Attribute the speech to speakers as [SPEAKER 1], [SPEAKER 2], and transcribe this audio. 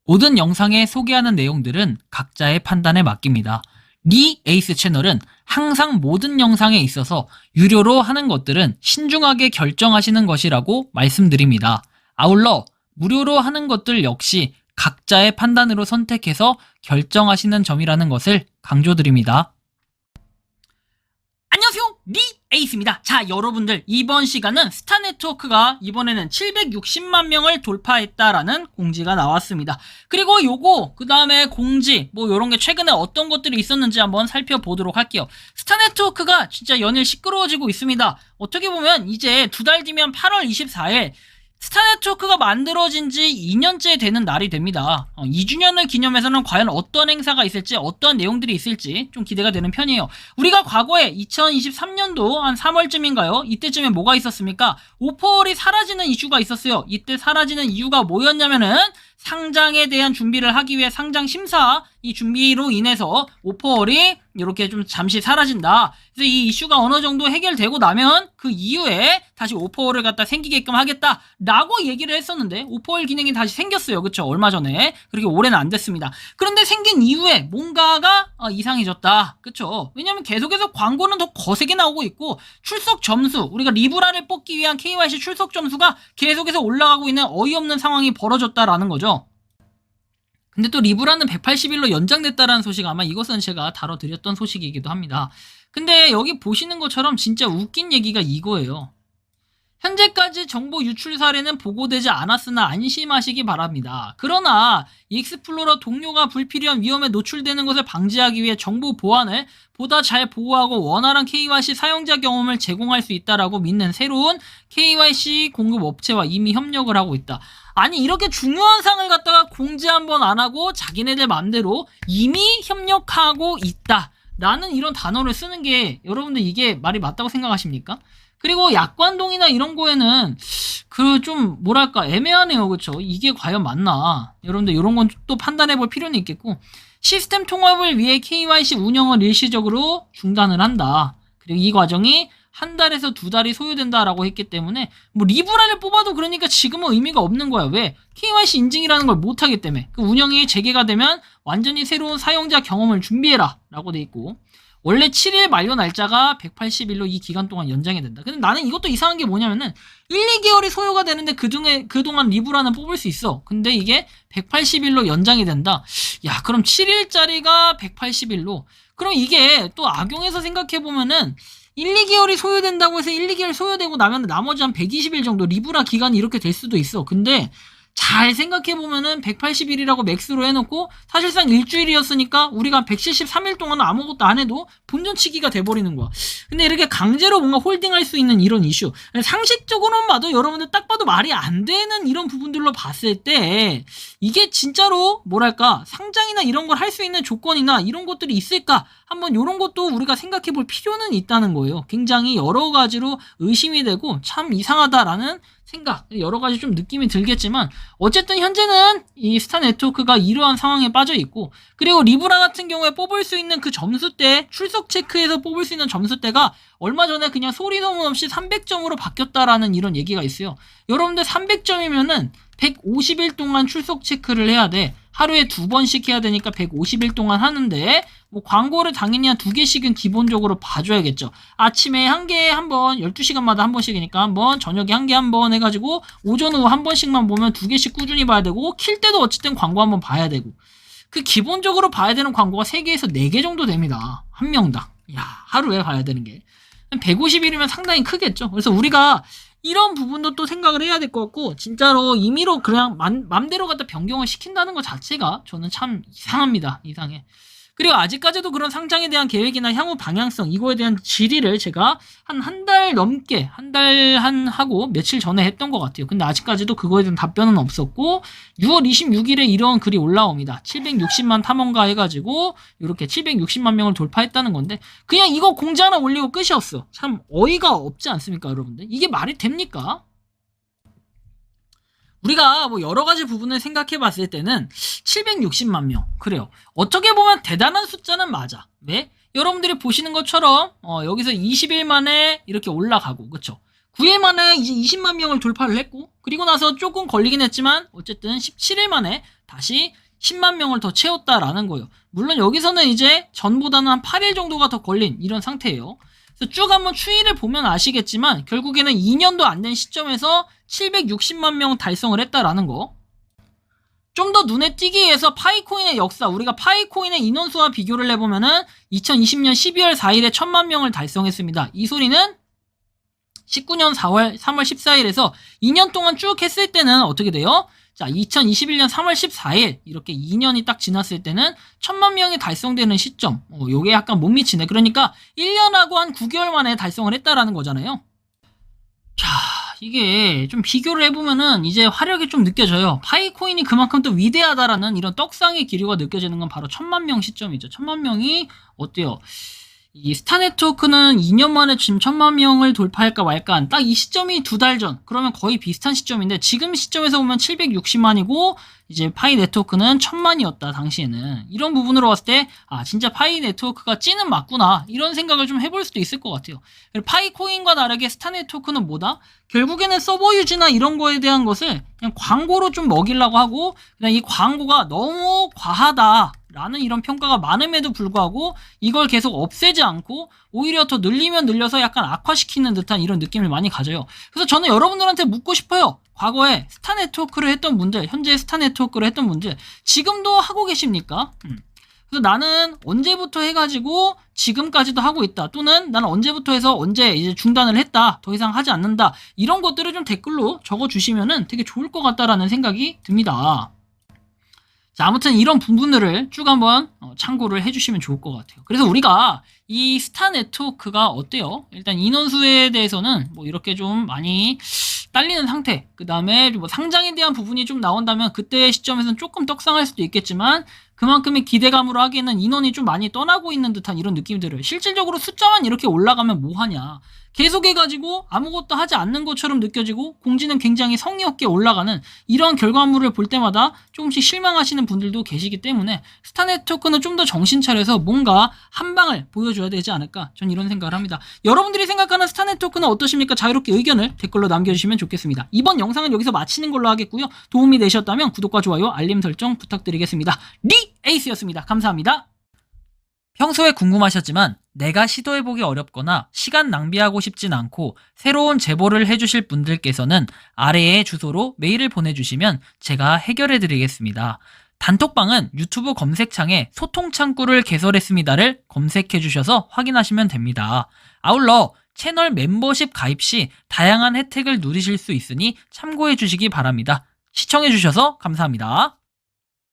[SPEAKER 1] 모든 영상에 소개하는 내용들은 각자의 판단에 맡깁니다. 리 에이스 채널은 항상 모든 영상에 있어서 유료로 하는 것들은 신중하게 결정하시는 것이라고 말씀드립니다. 아울러 무료로 하는 것들 역시 각자의 판단으로 선택해서 결정하시는 점이라는 것을 강조드립니다. 안녕하세요, 리 에이스입니다. 자, 여러분들, 이번 시간은 스타네트워크가 이번에는 760만 명을 돌파했다라는 공지가 나왔습니다. 그리고 요거 그 다음에 공지 요런 게 최근에 어떤 것들이 있었는지 한번 살펴보도록 할게요. 스타네트워크가 진짜 연일 시끄러워지고 있습니다. 어떻게 보면 이제 두 달 뒤면 8월 24일 스타네트워크가 만들어진 지 2년째 되는 날이 됩니다. 2주년을 기념해서는 과연 어떤 행사가 있을지, 어떤 내용들이 있을지 좀 기대가 되는 편이에요. 우리가 과거에 2023년도 한 3월쯤인가요? 이때쯤에 뭐가 있었습니까? 오퍼월이 사라지는 이슈가 있었어요. 이때 사라지는 이유가 뭐였냐면은 상장에 대한 준비를 하기 위해 상장 심사 이 준비로 인해서 오퍼월이 이렇게 좀 잠시 사라진다. 그래서 이 이슈가 어느 정도 해결되고 나면 그 이후에 다시 오퍼월을 갖다 생기게끔 하겠다라고 얘기를 했었는데 오퍼월 기능이 다시 생겼어요. 그쵸? 얼마 전에. 그렇게 오래는 안 됐습니다. 그런데 생긴 이후에 뭔가가 이상해졌다. 그쵸? 왜냐면 계속해서 광고는 더 거세게 나오고 있고 출석 점수, 우리가 리브라를 뽑기 위한 KYC 출석 점수가 계속해서 올라가고 있는 어이없는 상황이 벌어졌다라는 거죠. 근데 또 리브라는 180일로 연장됐다라는 소식, 아마 이것은 제가 다뤄드렸던 소식이기도 합니다. 근데 여기 보시는 것처럼 진짜 웃긴 얘기가 이거예요. 현재까지 정보 유출 사례는 보고되지 않았으나 안심하시기 바랍니다. 그러나 익스플로러 동료가 불필요한 위험에 노출되는 것을 방지하기 위해 정보 보안을 보다 잘 보호하고 원활한 KYC 사용자 경험을 제공할 수 있다라고 믿는 새로운 KYC 공급 업체와 이미 협력을 하고 있다. 아니, 이렇게 중요한 사항을 갖다가 공지 한번 안 하고 자기네들 맘대로 이미 협력하고 있다 라는 이런 단어를 쓰는 게 여러분들 이게 말이 맞다고 생각하십니까? 그리고 약관동이나 이런 거에는 그 좀 뭐랄까 애매하네요. 그쵸? 이게 과연 맞나? 여러분들 이런 건 또 판단해 볼 필요는 있겠고, 시스템 통합을 위해 KYC 운영을 일시적으로 중단을 한다. 그리고 이 과정이 한 달에서 두 달이 소요된다라고 했기 때문에 리브라를 뽑아도 그러니까 지금은 의미가 없는 거야. 왜? KYC 인증이라는 걸 못하기 때문에. 그 운영이 재개가 되면 완전히 새로운 사용자 경험을 준비해라 라고 돼 있고, 원래 7일 만료 날짜가 180일로 이 기간 동안 연장이 된다. 근데 나는 이것도 이상한 게 뭐냐면은 1, 2개월이 소요가 되는데 그동안 리브라는 뽑을 수 있어. 근데 이게 180일로 연장이 된다. 야, 그럼 7일짜리가 180일로. 그럼 이게 또 악용해서 생각해보면은 1, 2개월이 소요된다고 해서 1, 2개월 소요되고 나면 나머지 한 120일 정도 리브라 기간이 이렇게 될 수도 있어. 근데 잘 생각해보면은 180일이라고 맥스로 해놓고 사실상 일주일이었으니까 우리가 173일 동안 아무것도 안 해도 본전치기가 돼버리는 거야. 근데 이렇게 강제로 뭔가 홀딩할 수 있는 이런 이슈, 상식적으로는 봐도 여러분들 딱 봐도 말이 안 되는 이런 부분들로 봤을 때 이게 진짜로 뭐랄까 상장이나 이런 걸 할 수 있는 조건이나 이런 것들이 있을까, 한번 이런 것도 우리가 생각해 볼 필요는 있다는 거예요. 굉장히 여러 가지로 의심이 되고 참 이상하다라는 생각, 여러 가지 좀 느낌이 들겠지만 어쨌든 현재는 이 스타네트워크가 이러한 상황에 빠져 있고, 그리고 리브라 같은 경우에 뽑을 수 있는 그 점수대, 출석 체크에서 뽑을 수 있는 점수대가 얼마 전에 그냥 소리 소문 없이 300점으로 바뀌었다라는 이런 얘기가 있어요. 여러분들 300점이면은 150일 동안 출석 체크를 해야 돼. 하루에 2번씩 해야 되니까 150일 동안 하는데, 광고를 당연히 한 2개씩은 기본적으로 봐줘야겠죠. 아침에 1개 한 번, 12시간마다 한 번씩이니까 한 번, 저녁에 1개 한 번 해가지고 오전 오후 한 번씩만 보면 2개씩 꾸준히 봐야 되고, 킬 때도 어쨌든 광고 한 번 봐야 되고, 그 기본적으로 봐야 되는 광고가 3개에서 4개 정도 됩니다. 한 명당. 야, 하루에 봐야 되는 게 150일이면 상당히 크겠죠. 그래서 우리가 이런 부분도 또 생각을 해야 될 것 같고, 진짜로 임의로 그냥 맘대로 갖다 변경을 시킨다는 것 자체가 저는 참 이상합니다. 이상해. 그리고 아직까지도 그런 상장에 대한 계획이나 향후 방향성, 이거에 대한 질의를 제가 한 달 넘게, 하고 며칠 전에 했던 것 같아요. 근데 아직까지도 그거에 대한 답변은 없었고, 6월 26일에 이런 글이 올라옵니다. 760만 탐험가 해가지고 이렇게 760만 명을 돌파했다는 건데, 그냥 이거 공지 하나 올리고 끝이었어. 참 어이가 없지 않습니까, 여러분들? 이게 말이 됩니까? 우리가 여러 가지 부분을 생각해 봤을 때는 760만 명. 그래요. 어떻게 보면 대단한 숫자는 맞아. 왜? 여러분들이 보시는 것처럼, 여기서 20일 만에 이렇게 올라가고, 그쵸? 9일 만에 이제 20만 명을 돌파를 했고, 그리고 나서 조금 걸리긴 했지만, 어쨌든 17일 만에 다시 10만 명을 더 채웠다라는 거예요. 물론 여기서는 이제 전보다는 한 8일 정도가 더 걸린 이런 상태예요. 그래서 쭉 한번 추이를 보면 아시겠지만 결국에는 2년도 안 된 시점에서 760만 명 달성을 했다라는 거. 좀 더 눈에 띄기 위해서 파이코인의 역사, 우리가 파이코인의 인원수와 비교를 해보면은 2020년 12월 4일에 1000만 명을 달성했습니다. 이 소리는 19년 3월 14일에서 2년 동안 쭉 했을 때는 어떻게 돼요? 자, 2021년 3월 14일 이렇게 2년이 딱 지났을 때는 1000만 명이 달성되는 시점. 요게 약간 못 미치네. 그러니까 1년하고 한 9개월 만에 달성을 했다라는 거잖아요. 자, 이게 좀 비교를 해보면은 이제 화력이 좀 느껴져요. 파이코인이 그만큼 또 위대하다라는 이런 떡상의 기류가 느껴지는 건 바로 1000만 명 시점이죠. 1000만 명이 어때요? 이 스타네트워크는 2년 만에 지금 1000만 명을 돌파할까 말까 딱 이 시점이 2달 전. 그러면 거의 비슷한 시점인데 지금 시점에서 보면 760만이고 이제 파이 네트워크는 1000만이었다 당시에는. 이런 부분으로 봤을 때 진짜 파이 네트워크가 찌는 맞구나 이런 생각을 좀 해볼 수도 있을 것 같아요. 파이코인과 다르게 스타네트워크는 뭐다? 결국에는 서버 유지나 이런 거에 대한 것을 그냥 광고로 좀 먹이려고 하고 그냥 이 광고가 너무 과하다 라는 이런 평가가 많음에도 불구하고 이걸 계속 없애지 않고 오히려 더 늘리면 늘려서 약간 악화시키는 듯한 이런 느낌을 많이 가져요. 그래서 저는 여러분들한테 묻고 싶어요. 과거에 스타네트워크를 했던 분들, 현재 스타네트워크를 했던 분들 지금도 하고 계십니까? 그래서 나는 언제부터 해가지고 지금까지도 하고 있다. 또는 나는 언제부터 해서 언제 이제 중단을 했다. 더 이상 하지 않는다. 이런 것들을 좀 댓글로 적어주시면은 되게 좋을 것 같다라는 생각이 듭니다. 자, 아무튼 이런 부분들을 쭉 한번 참고를 해주시면 좋을 것 같아요. 그래서 우리가 이 스타 네트워크가 어때요? 일단 인원수에 대해서는 뭐 이렇게 좀 많이 딸리는 상태. 그 다음에 뭐 상장에 대한 부분이 좀 나온다면 그때 시점에서는 조금 떡상할 수도 있겠지만 그만큼의 기대감으로 하기에는 인원이 좀 많이 떠나고 있는 듯한 이런 느낌이 들어요. 실질적으로 숫자만 이렇게 올라가면 뭐하냐. 계속해가지고 아무것도 하지 않는 것처럼 느껴지고 공지는 굉장히 성의 없게 올라가는 이런 결과물을 볼 때마다 조금씩 실망하시는 분들도 계시기 때문에 스타네트워크는 좀 더 정신 차려서 뭔가 한 방을 보여줘야 되지 않을까 전 이런 생각을 합니다. 여러분들이 생각하는 스타네트워크는 어떠십니까? 자유롭게 의견을 댓글로 남겨주시면 좋겠습니다. 이번 영상은 여기서 마치는 걸로 하겠고요. 도움이 되셨다면 구독과 좋아요, 알림 설정 부탁드리겠습니다. 에이스였습니다. 감사합니다. 평소에 궁금하셨지만 내가 시도해보기 어렵거나 시간 낭비하고 싶진 않고 새로운 제보를 해주실 분들께서는 아래의 주소로 메일을 보내주시면 제가 해결해드리겠습니다. 단톡방은 유튜브 검색창에 소통창구를 개설했습니다를 검색해주셔서 확인하시면 됩니다. 아울러 채널 멤버십 가입 시 다양한 혜택을 누리실 수 있으니 참고해주시기 바랍니다. 시청해주셔서 감사합니다.